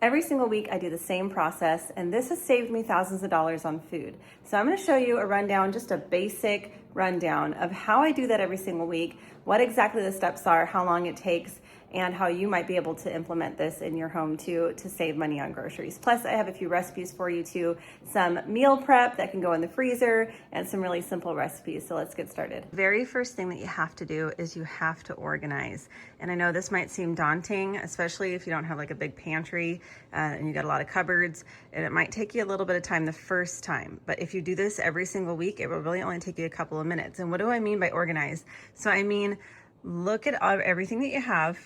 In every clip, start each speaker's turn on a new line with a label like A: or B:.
A: Every single week I do the same process, and this has saved me thousands of dollars on food. So I'm going to show you a rundown, just a basic rundown of how I do that every single week, what exactly the steps are, how long it takes, and how you might be able to implement this in your home too to save money on groceries. Plus, I have a few recipes for you too, some meal prep that can go in the freezer, and some really simple recipes. So let's get started. Very first thing that you have to do is you have to organize. And I know this might seem daunting, especially if you don't have like a big pantry and you got a lot of cupboards, and it might take you a little bit of time the first time. But if you do this every single week, it will really only take you a couple of minutes. And what do I mean by organize? So I mean, look at everything that you have,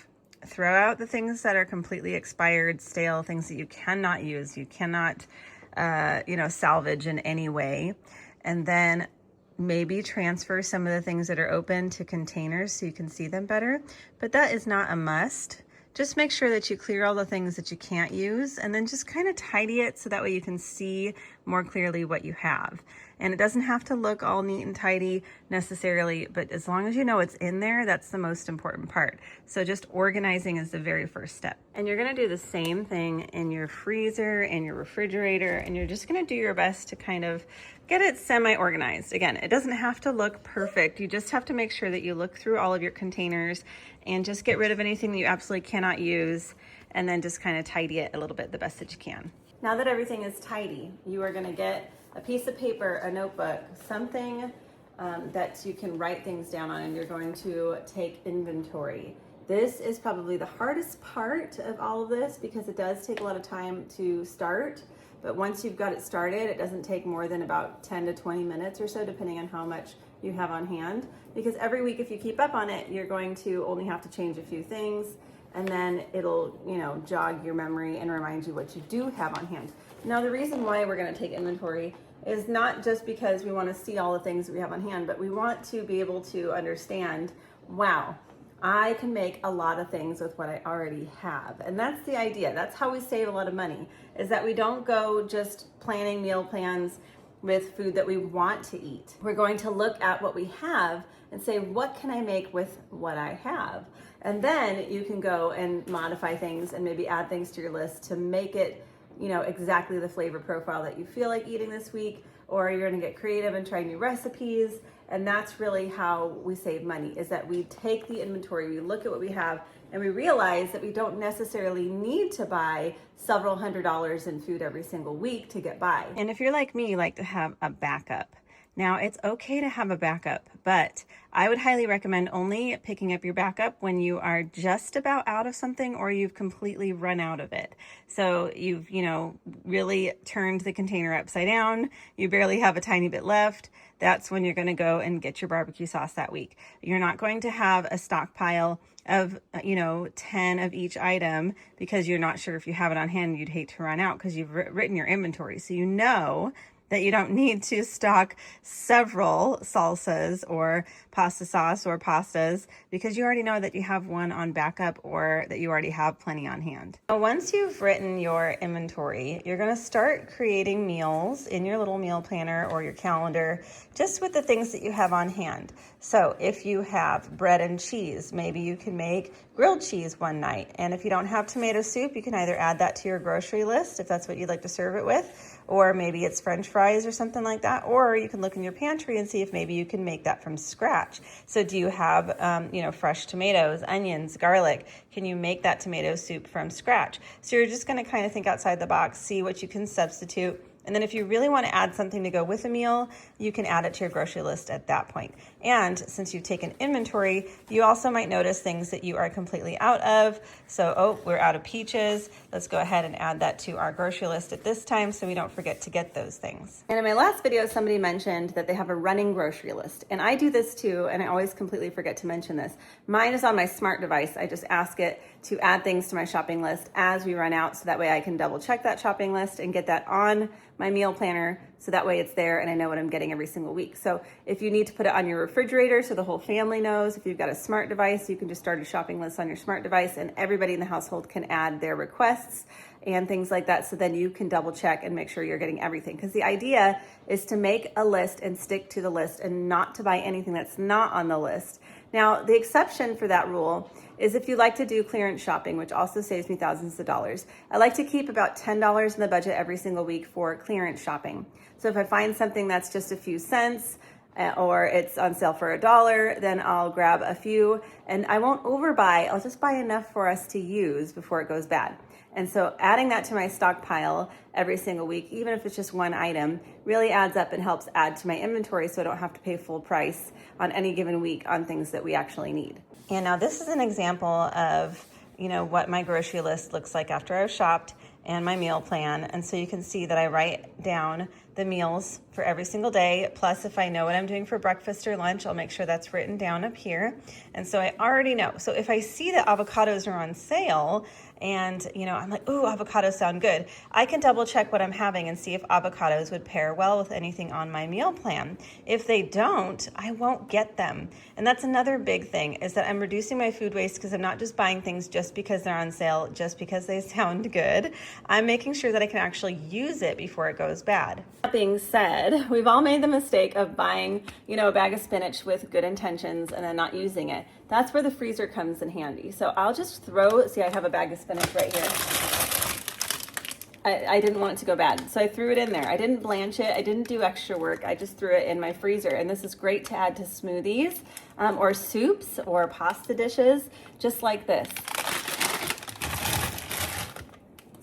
A: throw out the things that are completely expired, stale, things that you cannot use, you cannot, salvage in any way. And then maybe transfer some of the things that are open to containers so you can see them better. But that is not a must. Just make sure that you clear all the things that you can't use, and then just kind of tidy it so that way you can see more clearly what you have. And it doesn't have to look all neat and tidy necessarily, but as long as you know it's in there, that's the most important part. So just organizing is the very first step. And you're gonna do the same thing in your freezer and your refrigerator, and you're just gonna do your best to kind of get it semi-organized. Again, it doesn't have to look perfect. You just have to make sure that you look through all of your containers and just get rid of anything that you absolutely cannot use, and then just kind of tidy it a little bit the best that you can. Now that everything is tidy, you are gonna get a piece of paper, a notebook, something that you can write things down on, and you're going to take inventory. This is probably the hardest part of all of this because it does take a lot of time to start. But once you've got it started, it doesn't take more than about 10 to 20 minutes or so, depending on how much you have on hand. Because every week, if you keep up on it, you're going to only have to change a few things, and then it'll, jog your memory and remind you what you do have on hand. Now, the reason why we're going to take inventory is not just because we want to see all the things that we have on hand, but we want to be able to understand, wow, I can make a lot of things with what I already have. And that's the idea. That's how we save a lot of money, is that we don't go just planning meal plans with food that we want to eat. We're going to look at what we have and say, what can I make with what I have? And then you can go and modify things and maybe add things to your list to make it, exactly the flavor profile that you feel like eating this week, or you're gonna get creative and try new recipes. And that's really how we save money, is that we take the inventory, we look at what we have, and we realize that we don't necessarily need to buy several $100s in food every single week to get by. And if you're like me, you like to have a backup. Now, it's okay to have a backup, but I would highly recommend only picking up your backup when you are just about out of something or you've completely run out of it. So you've, really turned the container upside down, you barely have a tiny bit left. That's when you're going to go and get your barbecue sauce that week. You're not going to have a stockpile of, 10 of each item because you're not sure if you have it on hand. You'd hate to run out because you've written your inventory. So that you don't need to stock several salsas or pasta sauce or pastas because you already know that you have one on backup or that you already have plenty on hand. Now, once you've written your inventory, you're going to start creating meals in your little meal planner or your calendar just with the things that you have on hand. So if you have bread and cheese, maybe you can make grilled cheese one night. And if you don't have tomato soup, you can either add that to your grocery list if that's what you'd like to serve it with, or maybe it's French fries or something like that, or you can look in your pantry and see if maybe you can make that from scratch. So do you have, fresh tomatoes, onions, garlic? Can you make that tomato soup from scratch? So you're just gonna kind of think outside the box, see what you can substitute. And then if you really want to add something to go with a meal, you can add it to your grocery list at that point. And since you've taken inventory, you also might notice things that you are completely out of. So, we're out of peaches. Let's go ahead and add that to our grocery list at this time so we don't forget to get those things. And in my last video, somebody mentioned that they have a running grocery list. And I do this too, and I always completely forget to mention this. Mine is on my smart device. I just ask it to add things to my shopping list as we run out, so that way I can double check that shopping list and get that on my meal planner, so that way it's there and I know what I'm getting every single week. So if you need to put it on your refrigerator so the whole family knows, if you've got a smart device, you can just start a shopping list on your smart device and everybody in the household can add their requests and things like that. So then you can double check and make sure you're getting everything. Because the idea is to make a list and stick to the list and not to buy anything that's not on the list. Now, the exception for that rule is if you like to do clearance shopping, which also saves me thousands of dollars. I like to keep about $10 in the budget every single week for clearance shopping. So if I find something that's just a few cents, or it's on sale for $1, then I'll grab a few, and I won't overbuy. I'll just buy enough for us to use before it goes bad. And so adding that to my stockpile every single week, even if it's just one item, really adds up and helps add to my inventory so I don't have to pay full price on any given week on things that we actually need. And now this is an example of, what my grocery list looks like after I've shopped and my meal plan. And so you can see that I write down the meals for every single day. Plus, if I know what I'm doing for breakfast or lunch, I'll make sure that's written down up here. And so I already know. So if I see that avocados are on sale and, I'm like, ooh, avocados sound good, I can double check what I'm having and see if avocados would pair well with anything on my meal plan. If they don't, I won't get them. And that's another big thing, is that I'm reducing my food waste because I'm not just buying things just because they're on sale, just because they sound good. I'm making sure that I can actually use it before it goes bad. That being said, we've all made the mistake of buying, a bag of spinach with good intentions and then not using it. That's where the freezer comes in handy. So I'll just see, I have a bag of spinach right here. I didn't want it to go bad, so I threw it in there. I didn't blanch it. I didn't do extra work. I just threw it in my freezer. And this is great to add to smoothies or soups or pasta dishes, just like this.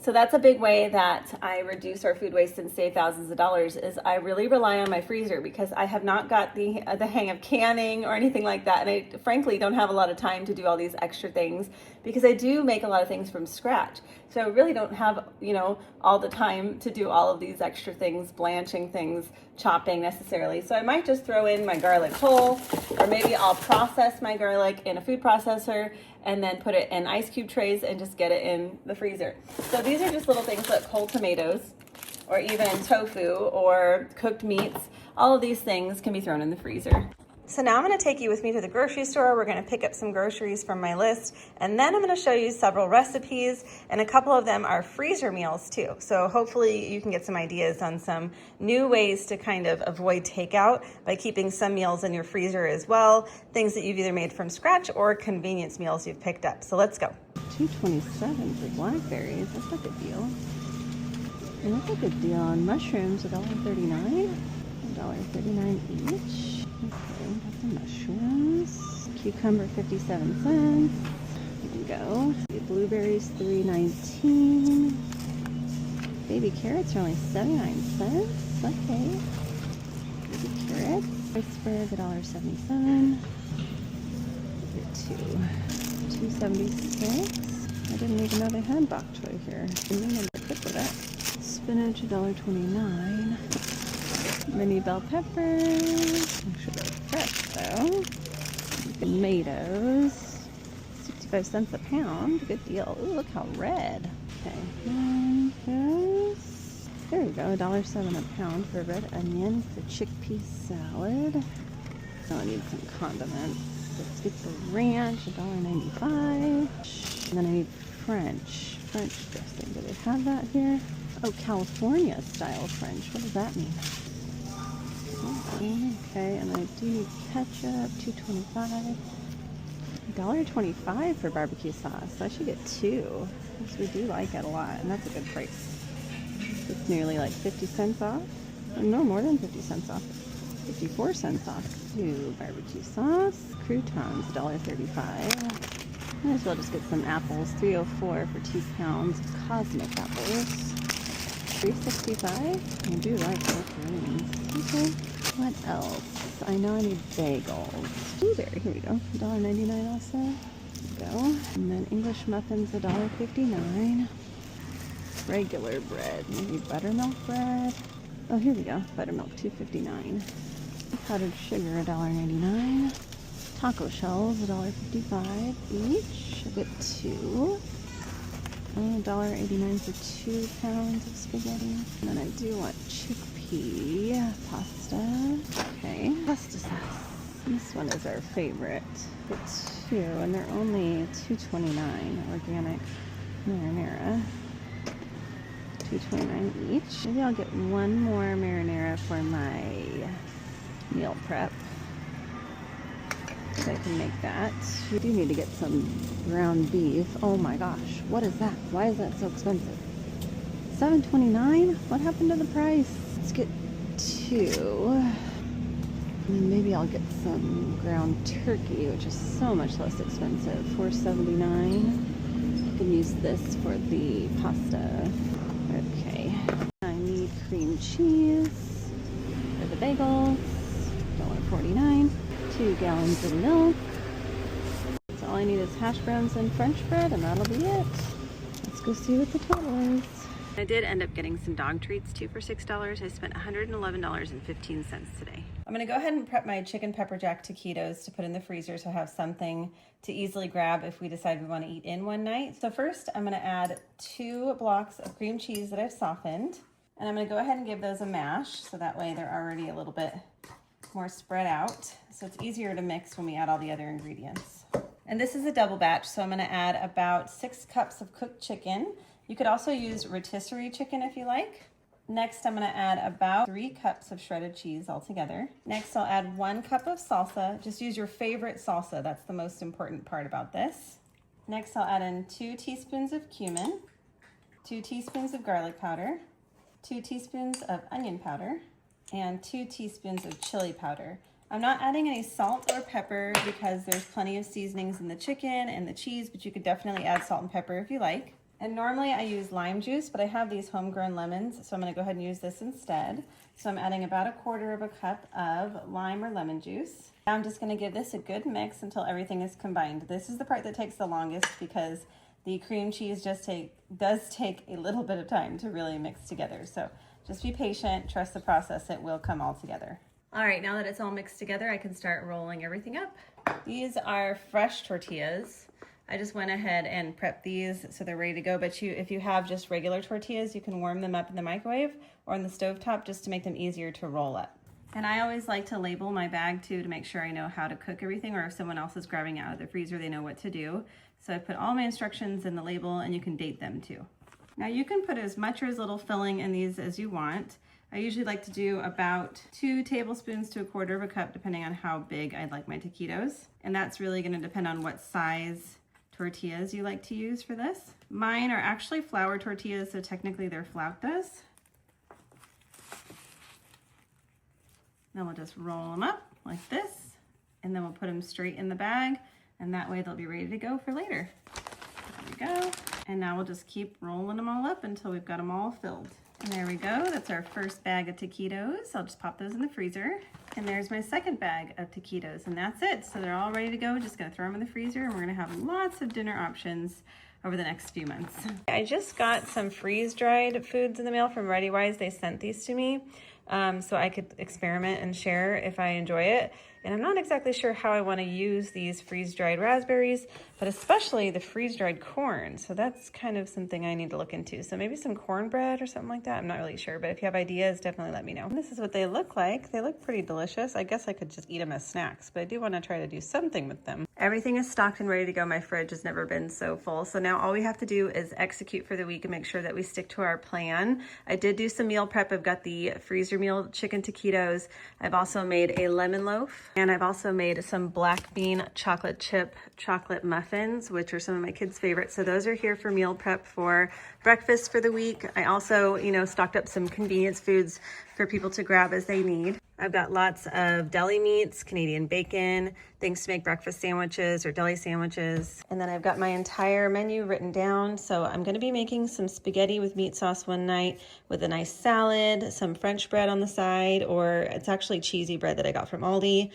A: So that's a big way that I reduce our food waste and save thousands of dollars, is I really rely on my freezer, because I have not got the hang of canning or anything like that. And I frankly don't have a lot of time to do all these extra things, because I do make a lot of things from scratch. So I really don't have, all the time to do all of these extra things, blanching things, chopping necessarily. So I might just throw in my garlic whole, or maybe I'll process my garlic in a food processor and then put it in ice cube trays and just get it in the freezer. So these are just little things like whole tomatoes, or even tofu or cooked meats. All of these things can be thrown in the freezer. So now I'm going to take you with me to the grocery store. We're going to pick up some groceries from my list, and then I'm going to show you several recipes, and a couple of them are freezer meals too. So hopefully you can get some ideas on some new ways to kind of avoid takeout by keeping some meals in your freezer as well, things that you've either made from scratch or convenience meals you've picked up. So let's go. $2.27 for blackberries. That's a good deal. And that's a good deal on mushrooms, $1.39. $1.39 each. Okay, got some mushrooms. Cucumber, 57 cents. Here we go. Blueberries, $3.19. Baby carrots are only 79 cents. Okay. Baby carrots. Iceberg, $1.77. Get $2.76. I didn't even know they had bok choy here. I didn't even cook with that. Spinach, $1.29. Mini bell peppers. Make sure they're fresh though. Tomatoes, 65 cents a pound. Good deal. Ooh, look how red. Okay. There we go. $1.07 a pound for red onion for chickpea salad. Oh, I need some condiments. Let's get the ranch, $1.95. And then I need French dressing. Do they have that here? Oh, California style French. What does that mean? Okay, and I do need ketchup, $2.25. $1.25 for barbecue sauce. So I should get two, because we do like it a lot, and that's a good price. It's nearly like 50 cents off. No, more than 50 cents off. 54 cents off. Two barbecue sauce. Croutons, $1.35. Might as well just get some apples. $3.04 for 2 pounds of cosmic apples. $3.65. I do like those greens. Okay. What else? I know I need bagels. Blueberry, here we go. $1.99 also. There we go. And then English muffins, $1.59. Regular bread. Maybe buttermilk bread. Oh, here we go. Buttermilk, $2.59. Powdered sugar, $1.99. Taco shells, $1.55 each. I'll get two. $1.89 for 2 pounds of spaghetti. And then I do want chickpea pasta. Okay, pasta sauce. This one is our favorite. Get two, and they're only $2.29 organic marinara. $2.29 each. Maybe I'll get one more marinara for my meal prep. I can make that. We do need to get some ground beef. Oh my gosh, what is that? Why is that so expensive? $7.29? What happened to the price? Let's get 2. And then maybe I'll get some ground turkey, which is so much less expensive. $4.79. I can use this for the pasta. Okay. I need cream cheese for the bagels. $1.49. 2 gallons of milk. So all I need is hash browns and French bread, and that'll be it. Let's go see what the total is. I did end up getting some dog treats too for $6. I spent $111.15 today. I'm gonna go ahead and prep my chicken pepper jack taquitos to put in the freezer so I have something to easily grab if we decide we wanna eat in one night. So first I'm gonna add 2 blocks of cream cheese that I've softened, and I'm gonna go ahead and give those a mash so that way they're already a little bit more spread out. So it's easier to mix when we add all the other ingredients. And this is a double batch, so I'm gonna add about 6 cups of cooked chicken. You could also use rotisserie chicken if you like. Next, I'm gonna add about 3 cups of shredded cheese altogether. Next, I'll add 1 cup of salsa. Just use your favorite salsa. That's the most important part about this. Next, I'll add in 2 teaspoons of cumin, 2 teaspoons of garlic powder, 2 teaspoons of onion powder, and 2 teaspoons of chili powder. I'm not adding any salt or pepper because there's plenty of seasonings in the chicken and the cheese, but you could definitely add salt and pepper if you like. And normally I use lime juice, but I have these homegrown lemons, so I'm gonna go ahead and use this instead. So I'm adding about 1/4 cup of lime or lemon juice. Now I'm just gonna give this a good mix until everything is combined. This is the part that takes the longest because the cream cheese does take a little bit of time to really mix together. So just be patient, trust the process, it will come all together. All right, now that it's all mixed together, I can start rolling everything up. These are fresh tortillas. I just went ahead and prepped these so they're ready to go, but if you have just regular tortillas, you can warm them up in the microwave or in the stovetop just to make them easier to roll up. And I always like to label my bag too to make sure I know how to cook everything, or if someone else is grabbing it out of the freezer, they know what to do. So I put all my instructions in the label, and you can date them too. Now you can put as much or as little filling in these as you want. I usually like to do about 2 tablespoons to 1/4 cup, depending on how big I'd like my taquitos. And that's really gonna depend on what size tortillas you like to use for this. Mine are actually flour tortillas, so technically they're flautas. Then we'll just roll them up like this, and then we'll put them straight in the bag, and that way they'll be ready to go for later. There we go. And now we'll just keep rolling them all up until we've got them all filled. And there we go, that's our first bag of taquitos. I'll just pop those in the freezer. And there's my second bag of taquitos, and that's it. So they're all ready to go. Just gonna throw them in the freezer, and we're gonna have lots of dinner options over the next few months. I just got some freeze-dried foods in the mail from ReadyWise. They sent these to me so I could experiment and share if I enjoy it. And I'm not exactly sure how I want to use these freeze-dried raspberries, but especially the freeze-dried corn. So that's kind of something I need to look into. So maybe some cornbread or something like that. I'm not really sure, but if you have ideas, definitely let me know. This is what they look like. They look pretty delicious. I guess I could just eat them as snacks, but I do want to try to do something with them. Everything is stocked and ready to go. My fridge has never been so full. So now all we have to do is execute for the week and make sure that we stick to our plan. I did do some meal prep. I've got the freezer meal chicken taquitos. I've also made a lemon loaf. And I've also made some black bean chocolate chip chocolate muffins, which are some of my kids' favorites. So those are here for meal prep for breakfast for the week. I also, stocked up some convenience foods for people to grab as they need. I've got lots of deli meats, Canadian bacon, things to make breakfast sandwiches or deli sandwiches. And then I've got my entire menu written down. So I'm gonna be making some spaghetti with meat sauce one night with a nice salad, some French bread on the side, or it's actually cheesy bread that I got from Aldi.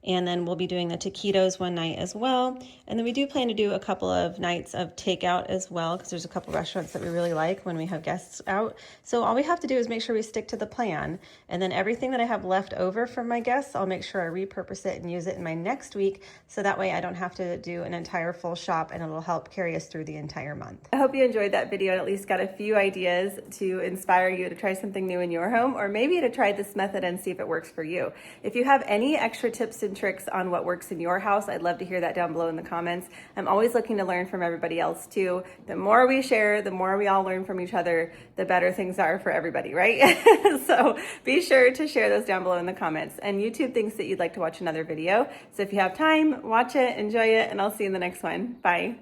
A: And then we'll be doing the taquitos one night as well. And then we do plan to do a couple of nights of takeout as well, because there's a couple restaurants that we really like when we have guests out. So all we have to do is make sure we stick to the plan. And then everything that I have left over from my guests, I'll make sure I repurpose it and use it in my next week. So that way I don't have to do an entire full shop, and it'll help carry us through the entire month. I hope you enjoyed that video and at least got a few ideas to inspire you to try something new in your home, or maybe to try this method and see if it works for you. If you have any extra tips to and tricks on what works in your house. I'd love to hear that down below in the comments. I'm always looking to learn from everybody else too. The more we share, the more we all learn from each other, the better things are for everybody, right? So be sure to share those down below in the comments. And YouTube thinks that you'd like to watch another video. So if you have time, watch it, enjoy it, and I'll see you in the next one. Bye.